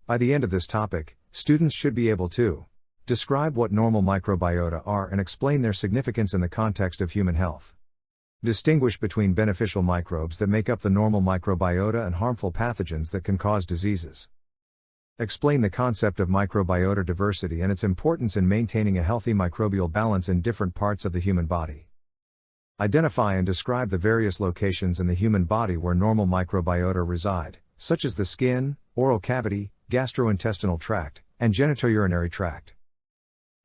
By the end of this topic, students should be able to describe what normal microbiota are and explain their significance in the context of human health. Distinguish between beneficial microbes that make up the normal microbiota and harmful pathogens that can cause diseases. Explain the concept of microbiota diversity and its importance in maintaining a healthy microbial balance in different parts of the human body. Identify and describe the various locations in the human body where normal microbiota reside, such as the skin, oral cavity, gastrointestinal tract, and genitourinary tract.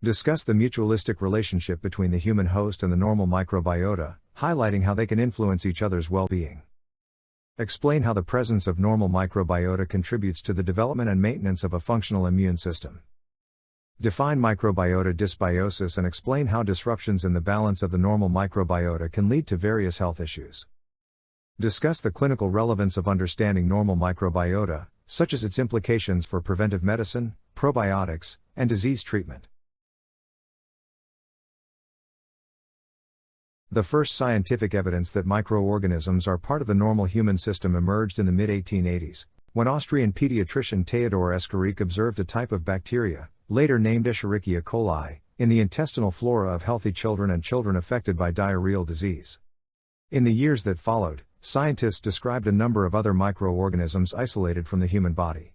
Discuss the mutualistic relationship between the human host and the normal microbiota, highlighting how they can influence each other's well-being. Explain how the presence of normal microbiota contributes to the development and maintenance of a functional immune system. Define microbiota dysbiosis and explain how disruptions in the balance of the normal microbiota can lead to various health issues. Discuss the clinical relevance of understanding normal microbiota, such as its implications for preventive medicine, probiotics, and disease treatment. The first scientific evidence that microorganisms are part of the normal human system emerged in the mid-1880s, when Austrian pediatrician Theodor Escherichia observed a type of bacteria, later named Escherichia coli, in the intestinal flora of healthy children and children affected by diarrheal disease. In the years that followed, scientists described a number of other microorganisms isolated from the human body.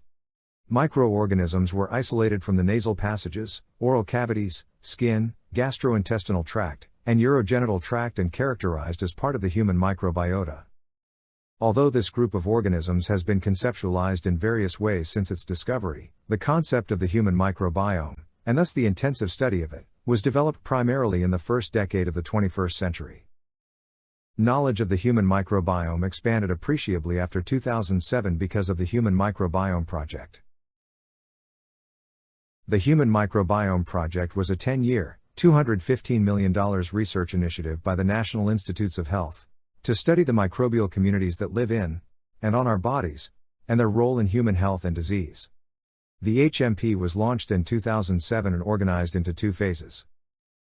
Microorganisms were isolated from the nasal passages, oral cavities, skin, gastrointestinal tract, and urogenital tract and characterized as part of the human microbiota. Although this group of organisms has been conceptualized in various ways since its discovery, the concept of the human microbiome, and thus the intensive study of it, was developed primarily in the first decade of the 21st century. Knowledge of the human microbiome expanded appreciably after 2007 because of the Human Microbiome Project. The Human Microbiome Project was a 10-year, $215 million research initiative by the National Institutes of Health to study the microbial communities that live in and on our bodies, and their role in human health and disease. The HMP was launched in 2007 and organized into two phases.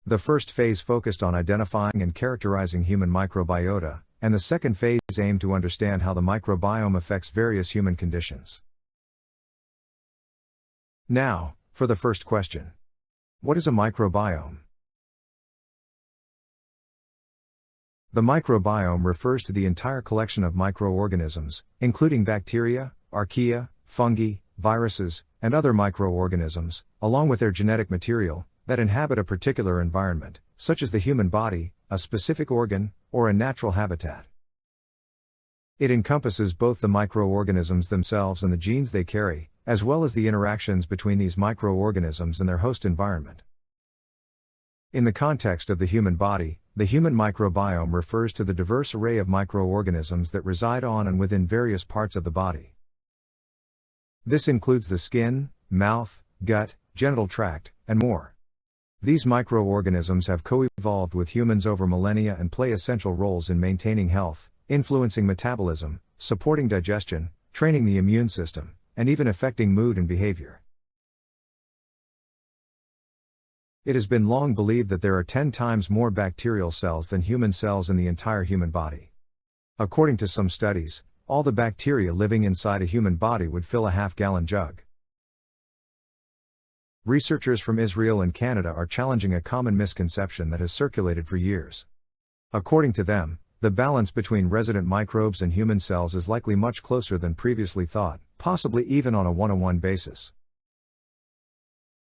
The first phase focused on identifying and characterizing human microbiota, and the second phase aimed to understand how the microbiome affects various human conditions. Now, for the first question. What is a microbiome? The microbiome refers to the entire collection of microorganisms, including bacteria, archaea, fungi, viruses, and other microorganisms, along with their genetic material, that inhabit a particular environment, such as the human body, a specific organ, or a natural habitat. It encompasses both the microorganisms themselves and the genes they carry, as well as the interactions between these microorganisms and their host environment. In the context of the human body, the human microbiome refers to the diverse array of microorganisms that reside on and within various parts of the body. This includes the skin, mouth, gut, genital tract, and more. These microorganisms have coevolved with humans over millennia and play essential roles in maintaining health, influencing metabolism, supporting digestion, training the immune system, and even affecting mood and behavior. It has been long believed that there are 10 times more bacterial cells than human cells in the entire human body. According to some studies, all the bacteria living inside a human body would fill a half-gallon jug. Researchers from Israel and Canada are challenging a common misconception that has circulated for years. According to them, the balance between resident microbes and human cells is likely much closer than previously thought, possibly even on a 1-to-1 basis.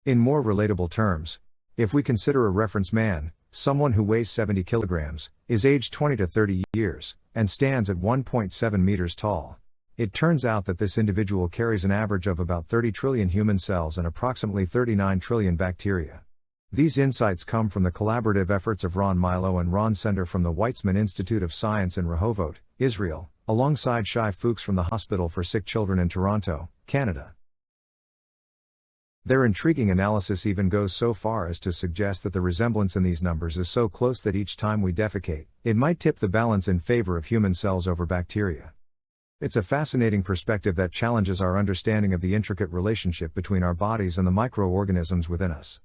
In more relatable terms, if we consider a reference man, someone who weighs 70 kilograms, is aged 20 to 30 years, and stands at 1.7 meters tall, it turns out that this individual carries an average of about 30 trillion human cells and approximately 39 trillion bacteria. These insights come from the collaborative efforts of Ron Milo and Ron Sender from the Weizmann Institute of Science in Rehovot, Israel, alongside Shai Fuchs from the Hospital for Sick Children in Toronto, Canada. Their intriguing analysis even goes so far as to suggest that the resemblance in these numbers is so close that each time we defecate, it might tip the balance in favor of human cells over bacteria. It's a fascinating perspective that challenges our understanding of the intricate relationship between our bodies and the microorganisms within us.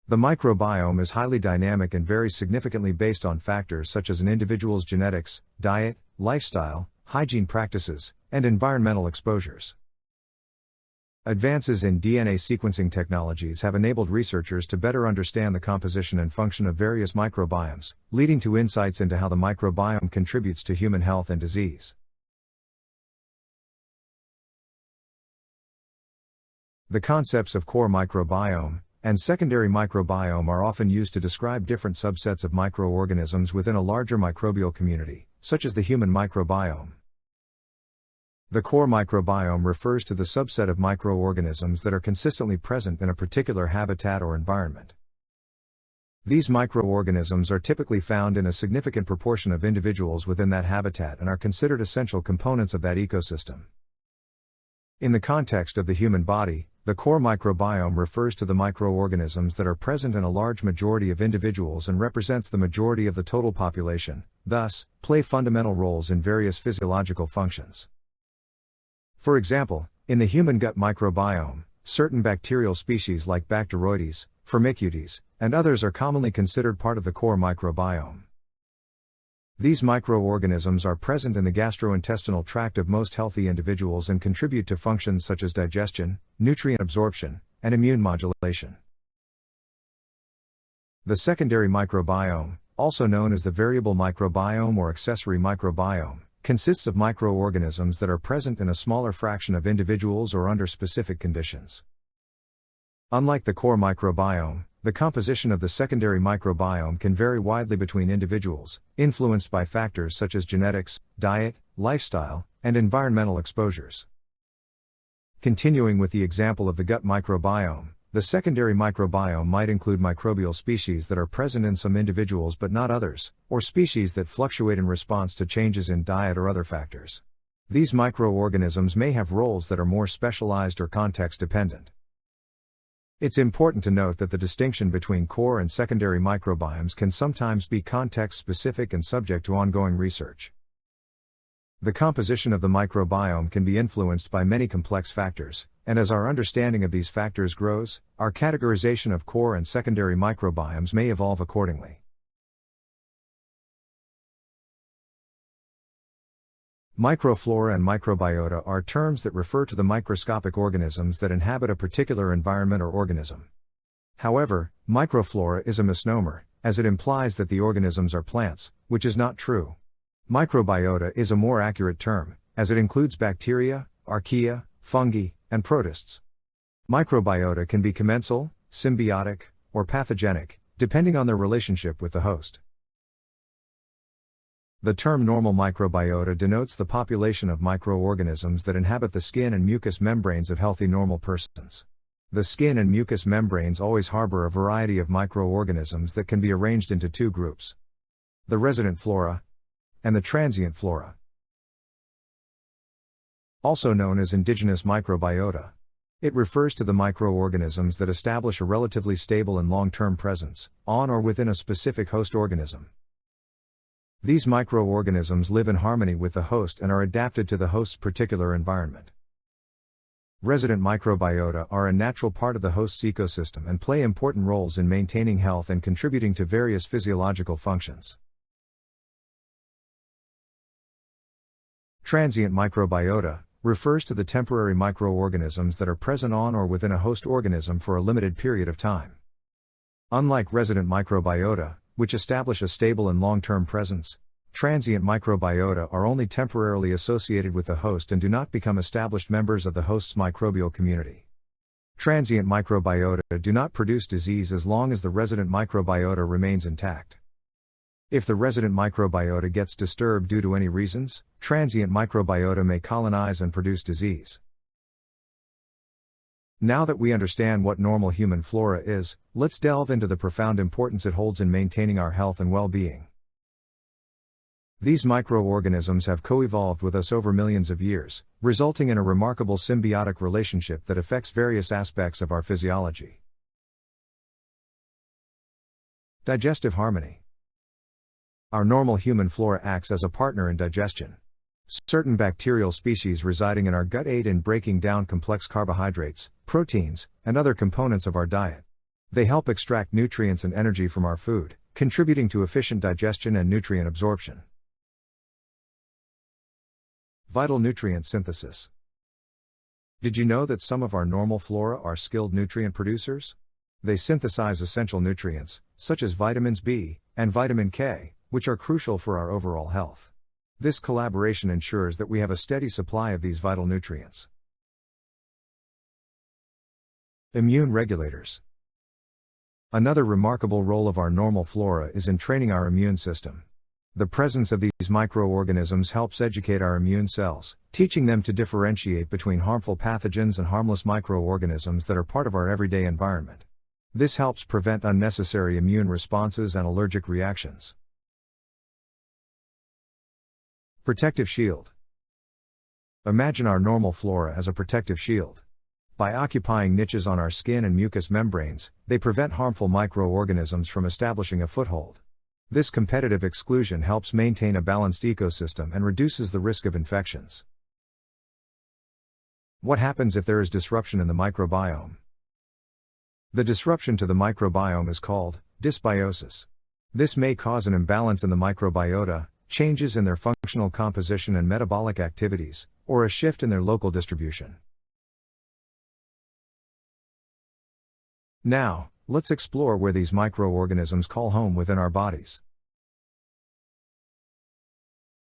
The microbiome is highly dynamic and varies significantly based on factors such as an individual's genetics, diet, lifestyle, hygiene practices, and environmental exposures. Advances in DNA sequencing technologies have enabled researchers to better understand the composition and function of various microbiomes, leading to insights into how the microbiome contributes to human health and disease. The concepts of core microbiome and secondary microbiome are often used to describe different subsets of microorganisms within a larger microbial community, such as the human microbiome. The core microbiome refers to the subset of microorganisms that are consistently present in a particular habitat or environment. These microorganisms are typically found in a significant proportion of individuals within that habitat and are considered essential components of that ecosystem. In the context of the human body, the core microbiome refers to the microorganisms that are present in a large majority of individuals and represents the majority of the total population, thus, play fundamental roles in various physiological functions. For example, in the human gut microbiome, certain bacterial species like Bacteroides, Firmicutes, and others are commonly considered part of the core microbiome. These microorganisms are present in the gastrointestinal tract of most healthy individuals and contribute to functions such as digestion, nutrient absorption, and immune modulation. The secondary microbiome, also known as the variable microbiome or accessory microbiome, consists of microorganisms that are present in a smaller fraction of individuals or under specific conditions. Unlike the core microbiome, the composition of the secondary microbiome can vary widely between individuals, influenced by factors such as genetics, diet, lifestyle, and environmental exposures. Continuing with the example of the gut microbiome, the secondary microbiome might include microbial species that are present in some individuals but not others, or species that fluctuate in response to changes in diet or other factors. These microorganisms may have roles that are more specialized or context-dependent. It's important to note that the distinction between core and secondary microbiomes can sometimes be context-specific and subject to ongoing research. The composition of the microbiome can be influenced by many complex factors, and as our understanding of these factors grows, our categorization of core and secondary microbiomes may evolve accordingly. Microflora and microbiota are terms that refer to the microscopic organisms that inhabit a particular environment or organism. However, microflora is a misnomer, as it implies that the organisms are plants, which is not true. Microbiota is a more accurate term, as it includes bacteria, archaea, fungi, and protists. Microbiota can be commensal, symbiotic, or pathogenic, depending on their relationship with the host. The term normal microbiota denotes the population of microorganisms that inhabit the skin and mucous membranes of healthy normal persons. The skin and mucous membranes always harbor a variety of microorganisms that can be arranged into two groups: the resident flora and the transient flora. Also known as indigenous microbiota. It refers to the microorganisms that establish a relatively stable and long-term presence, on or within a specific host organism. These microorganisms live in harmony with the host and are adapted to the host's particular environment. Resident microbiota are a natural part of the host's ecosystem and play important roles in maintaining health and contributing to various physiological functions. Transient microbiota refers to the temporary microorganisms that are present on or within a host organism for a limited period of time. Unlike resident microbiota, which establish a stable and long-term presence, transient microbiota are only temporarily associated with the host and do not become established members of the host's microbial community. Transient microbiota do not produce disease as long as the resident microbiota remains intact. If the resident microbiota gets disturbed due to any reasons, transient microbiota may colonize and produce disease. Now that we understand what normal human flora is, let's delve into the profound importance it holds in maintaining our health and well-being. These microorganisms have coevolved with us over millions of years, resulting in a remarkable symbiotic relationship that affects various aspects of our physiology. Digestive harmony. Our normal human flora acts as a partner in digestion. Certain bacterial species residing in our gut aid in breaking down complex carbohydrates, proteins, and other components of our diet. They help extract nutrients and energy from our food, contributing to efficient digestion and nutrient absorption. Vital nutrient synthesis. Did you know that some of our normal flora are skilled nutrient producers? They synthesize essential nutrients, such as vitamins B and vitamin K, which are crucial for our overall health. This collaboration ensures that we have a steady supply of these vital nutrients. Immune regulators. Another remarkable role of our normal flora is in training our immune system. The presence of these microorganisms helps educate our immune cells, teaching them to differentiate between harmful pathogens and harmless microorganisms that are part of our everyday environment. This helps prevent unnecessary immune responses and allergic reactions. Protective shield. Imagine our normal flora as a protective shield. By occupying niches on our skin and mucous membranes, they prevent harmful microorganisms from establishing a foothold. This competitive exclusion helps maintain a balanced ecosystem and reduces the risk of infections. What happens if there is disruption in the microbiome? The disruption to the microbiome is called dysbiosis. This may cause an imbalance in the microbiota, changes in their functional composition and metabolic activities, or a shift in their local distribution. Now, let's explore where these microorganisms call home within our bodies.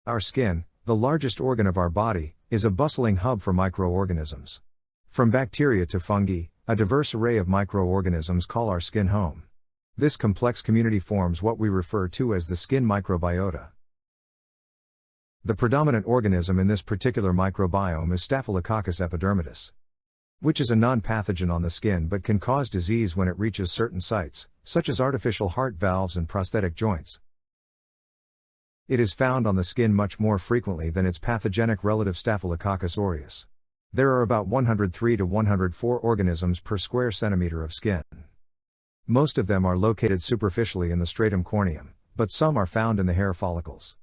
Our skin, the largest organ of our body, is a bustling hub for microorganisms. From bacteria to fungi, a diverse array of microorganisms call our skin home. This complex community forms what we refer to as the skin microbiota. The predominant organism in this particular microbiome is Staphylococcus epidermidis, which is a non-pathogen on the skin but can cause disease when it reaches certain sites, such as artificial heart valves and prosthetic joints. It is found on the skin much more frequently than its pathogenic relative Staphylococcus aureus. There are about 103 to 104 organisms per square centimeter of skin. Most of them are located superficially in the stratum corneum, but some are found in the hair follicles,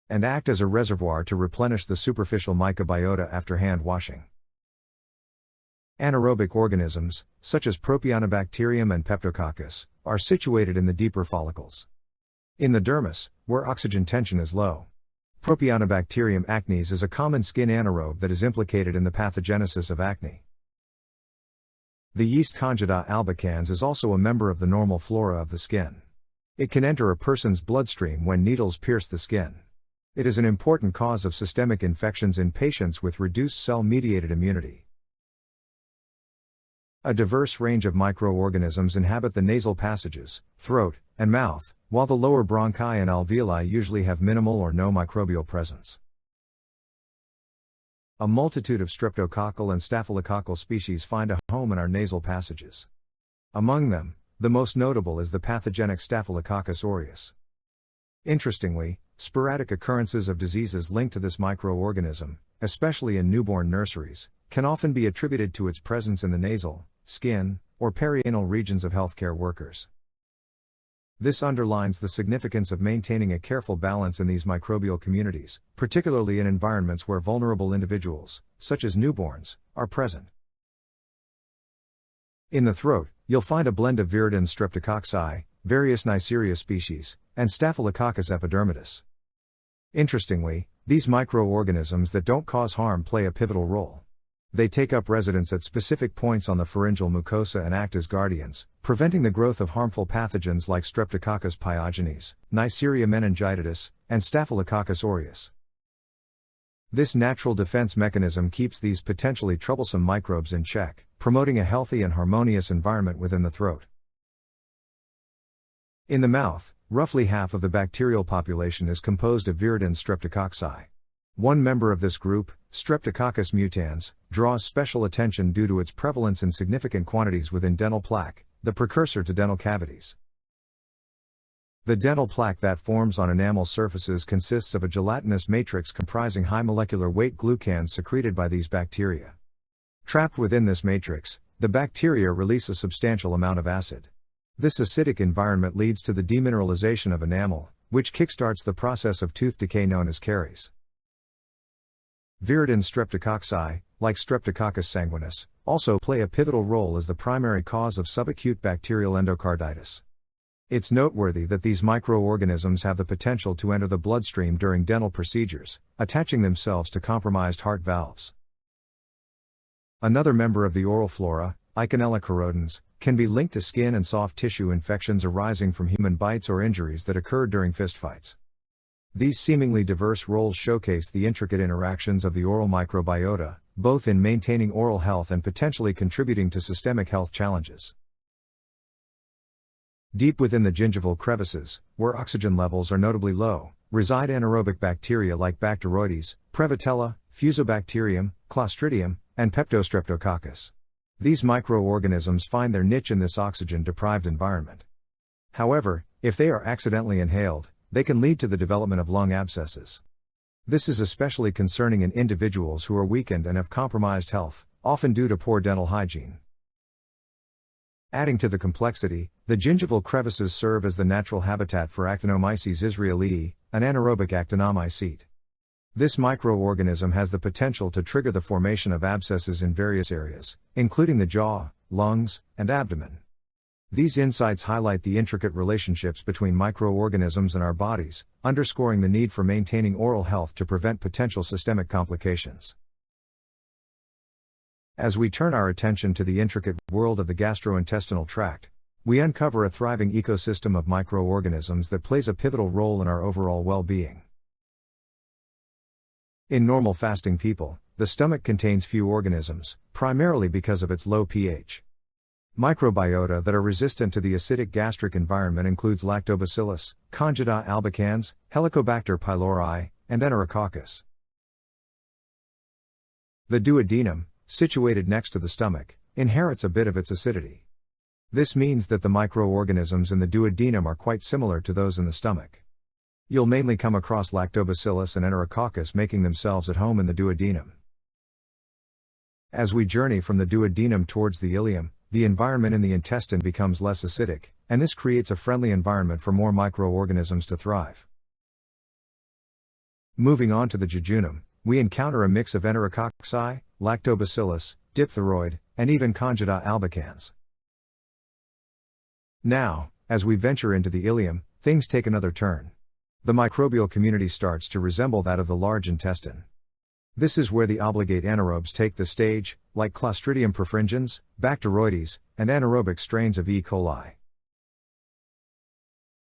and act as a reservoir to replenish the superficial microbiota after hand washing. Anaerobic organisms, such as Propionibacterium and Peptococcus, are situated in the deeper follicles. In the dermis, where oxygen tension is low. Propionibacterium acnes is a common skin anaerobe that is implicated in the pathogenesis of acne. The yeast Candida albicans is also a member of the normal flora of the skin. It can enter a person's bloodstream when needles pierce the skin. It is an important cause of systemic infections in patients with reduced cell-mediated immunity. A diverse range of microorganisms inhabit the nasal passages, throat, and mouth, while the lower bronchi and alveoli usually have minimal or no microbial presence. A multitude of streptococcal and staphylococcal species find a home in our nasal passages. Among them, the most notable is the pathogenic Staphylococcus aureus. Interestingly, sporadic occurrences of diseases linked to this microorganism, especially in newborn nurseries, can often be attributed to its presence in the nasal, skin, or perianal regions of healthcare workers. This underlines the significance of maintaining a careful balance in these microbial communities, particularly in environments where vulnerable individuals, such as newborns, are present. In the throat, you'll find a blend of viridans streptococci, various Neisseria species, and Staphylococcus epidermidis. Interestingly, these microorganisms that don't cause harm play a pivotal role. They take up residence at specific points on the pharyngeal mucosa and act as guardians, preventing the growth of harmful pathogens like Streptococcus pyogenes, Neisseria meningitidis, and Staphylococcus aureus. This natural defense mechanism keeps these potentially troublesome microbes in check, promoting a healthy and harmonious environment within the throat. In the mouth, roughly half of the bacterial population is composed of viridans streptococci. One member of this group, Streptococcus mutans, draws special attention due to its prevalence in significant quantities within dental plaque, the precursor to dental cavities. The dental plaque that forms on enamel surfaces consists of a gelatinous matrix comprising high molecular weight glucans secreted by these bacteria. Trapped within this matrix, the bacteria release a substantial amount of acid. This acidic environment leads to the demineralization of enamel, which kickstarts the process of tooth decay known as caries. Viridans streptococci, like Streptococcus sanguinis, also play a pivotal role as the primary cause of subacute bacterial endocarditis. It's noteworthy that these microorganisms have the potential to enter the bloodstream during dental procedures, attaching themselves to compromised heart valves. Another member of the oral flora, Eikenella corrodens, can be linked to skin and soft tissue infections arising from human bites or injuries that occurred during fistfights. These seemingly diverse roles showcase the intricate interactions of the oral microbiota, both in maintaining oral health and potentially contributing to systemic health challenges. Deep within the gingival crevices, where oxygen levels are notably low, reside anaerobic bacteria like Bacteroides, Prevotella, Fusobacterium, Clostridium, and Peptostreptococcus. These microorganisms find their niche in this oxygen-deprived environment. However, if they are accidentally inhaled, they can lead to the development of lung abscesses. This is especially concerning in individuals who are weakened and have compromised health, often due to poor dental hygiene. Adding to the complexity, the gingival crevices serve as the natural habitat for Actinomyces israelii, an anaerobic actinomycete. This microorganism has the potential to trigger the formation of abscesses in various areas, including the jaw, lungs, and abdomen. These insights highlight the intricate relationships between microorganisms and our bodies, underscoring the need for maintaining oral health to prevent potential systemic complications. As we turn our attention to the intricate world of the gastrointestinal tract, we uncover a thriving ecosystem of microorganisms that plays a pivotal role in our overall well-being. In normal fasting people, the stomach contains few organisms, primarily because of its low pH. Microbiota that are resistant to the acidic gastric environment includes Lactobacillus, Candida albicans, Helicobacter pylori, and Enterococcus. The duodenum, situated next to the stomach, inherits a bit of its acidity. This means that the microorganisms in the duodenum are quite similar to those in the stomach. You'll mainly come across Lactobacillus and Enterococcus making themselves at home in the duodenum. As we journey from the duodenum towards the ileum, the environment in the intestine becomes less acidic, and this creates a friendly environment for more microorganisms to thrive. Moving on to the jejunum, we encounter a mix of Enterococci, Lactobacillus, diphtheroid, and even Candida albicans. Now, as we venture into the ileum, things take another turn. The microbial community starts to resemble that of the large intestine. This is where the obligate anaerobes take the stage, like Clostridium perfringens, Bacteroides, and anaerobic strains of E. coli.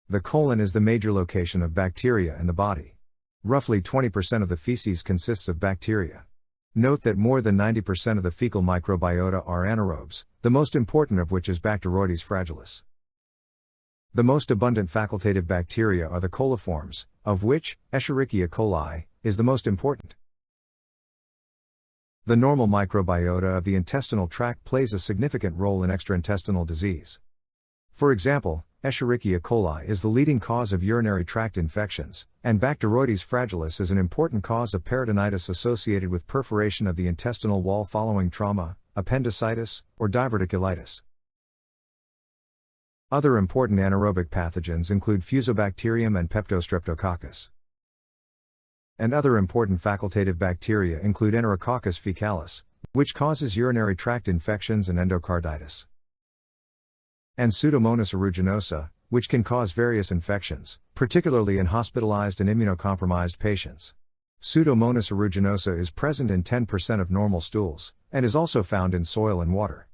The colon is the major location of bacteria in the body. Roughly 20% of the feces consists of bacteria. Note that more than 90% of the fecal microbiota are anaerobes, the most important of which is Bacteroides fragilis. The most abundant facultative bacteria are the coliforms, of which Escherichia coli is the most important. The normal microbiota of the intestinal tract plays a significant role in extraintestinal disease. For example, Escherichia coli is the leading cause of urinary tract infections, and Bacteroides fragilis is an important cause of peritonitis associated with perforation of the intestinal wall following trauma, appendicitis, or diverticulitis. Other important anaerobic pathogens include Fusobacterium and Peptostreptococcus. And other important facultative bacteria include Enterococcus faecalis, which causes urinary tract infections and endocarditis, and Pseudomonas aeruginosa, which can cause various infections, particularly in hospitalized and immunocompromised patients. Pseudomonas aeruginosa is present in 10% of normal stools, and is also found in soil and water.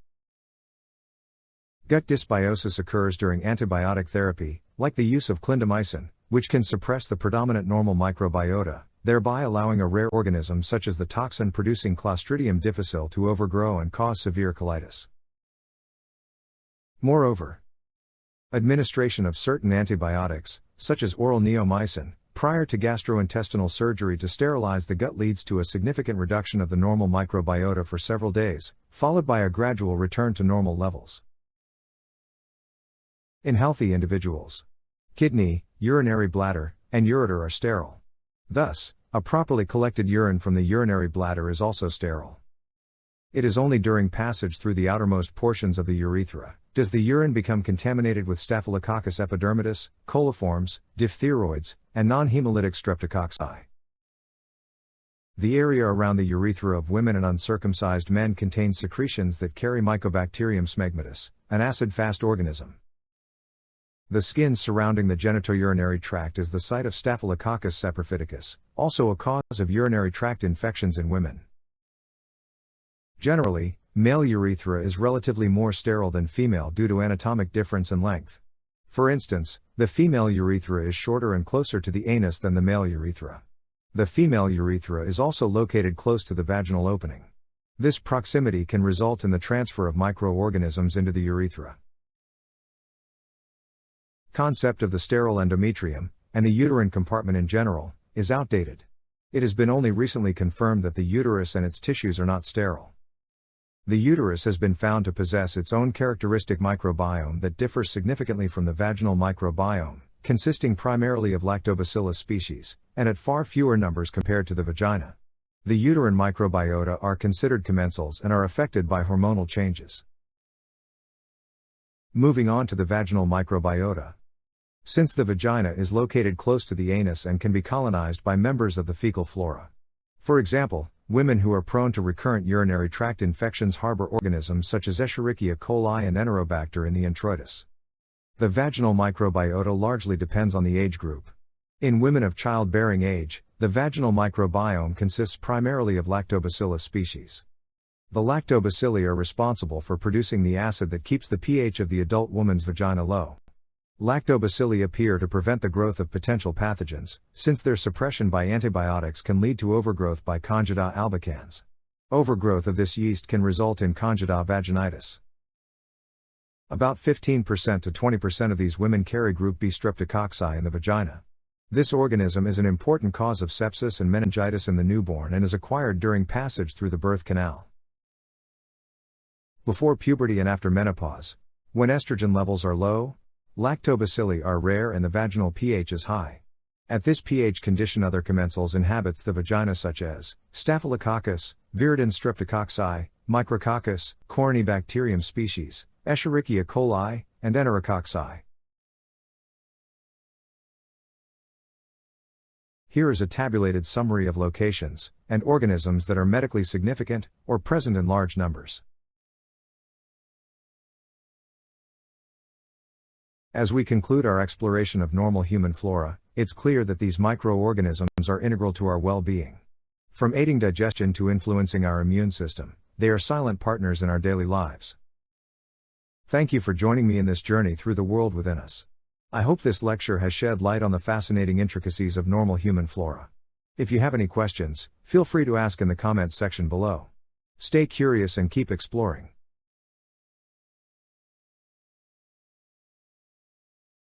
Gut dysbiosis occurs during antibiotic therapy, like the use of clindamycin, which can suppress the predominant normal microbiota, thereby allowing a rare organism such as the toxin-producing Clostridium difficile to overgrow and cause severe colitis. Moreover, administration of certain antibiotics, such as oral neomycin, prior to gastrointestinal surgery to sterilize the gut leads to a significant reduction of the normal microbiota for several days, followed by a gradual return to normal levels. In healthy individuals, kidney, urinary bladder, and ureter are sterile. Thus, a properly collected urine from the urinary bladder is also sterile. It is only during passage through the outermost portions of the urethra does the urine become contaminated with Staphylococcus epidermidis, coliforms, diphtheroids, and non-hemolytic streptococci. The area around the urethra of women and uncircumcised men contains secretions that carry Mycobacterium smegmatis, an acid-fast organism. The skin surrounding the genitourinary tract is the site of Staphylococcus saprophyticus, also a cause of urinary tract infections in women. Generally, male urethra is relatively more sterile than female due to anatomic difference in length. For instance, the female urethra is shorter and closer to the anus than the male urethra. The female urethra is also located close to the vaginal opening. This proximity can result in the transfer of microorganisms into the urethra. Concept of the sterile endometrium, and the uterine compartment in general, is outdated. It has been only recently confirmed that the uterus and its tissues are not sterile. The uterus has been found to possess its own characteristic microbiome that differs significantly from the vaginal microbiome, consisting primarily of lactobacillus species, and at far fewer numbers compared to the vagina. The uterine microbiota are considered commensals and are affected by hormonal changes. Moving on to the vaginal microbiota. Since the vagina is located close to the anus and can be colonized by members of the fecal flora. For example, women who are prone to recurrent urinary tract infections harbor organisms such as Escherichia coli and Enterobacter in the introitus. The vaginal microbiota largely depends on the age group. In women of childbearing age, the vaginal microbiome consists primarily of lactobacillus species. The lactobacilli are responsible for producing the acid that keeps the pH of the adult woman's vagina low. Lactobacilli appear to prevent the growth of potential pathogens, since their suppression by antibiotics can lead to overgrowth by Candida albicans. Overgrowth of this yeast can result in Candida vaginitis. About 15% to 20% of these women carry group B streptococci in the vagina. This organism is an important cause of sepsis and meningitis in the newborn and is acquired during passage through the birth canal. Before puberty and after menopause, when estrogen levels are low, lactobacilli are rare and the vaginal pH is high. At this pH condition other commensals inhabits the vagina such as Staphylococcus, viridin streptococci, Micrococcus, Corynebacterium species, Escherichia coli, and Enterococci. Here is a tabulated summary of locations and organisms that are medically significant or present in large numbers. As we conclude our exploration of normal human flora, it's clear that these microorganisms are integral to our well-being. From aiding digestion to influencing our immune system, they are silent partners in our daily lives. Thank you for joining me in this journey through the world within us. I hope this lecture has shed light on the fascinating intricacies of normal human flora. If you have any questions, feel free to ask in the comments section below. Stay curious and keep exploring.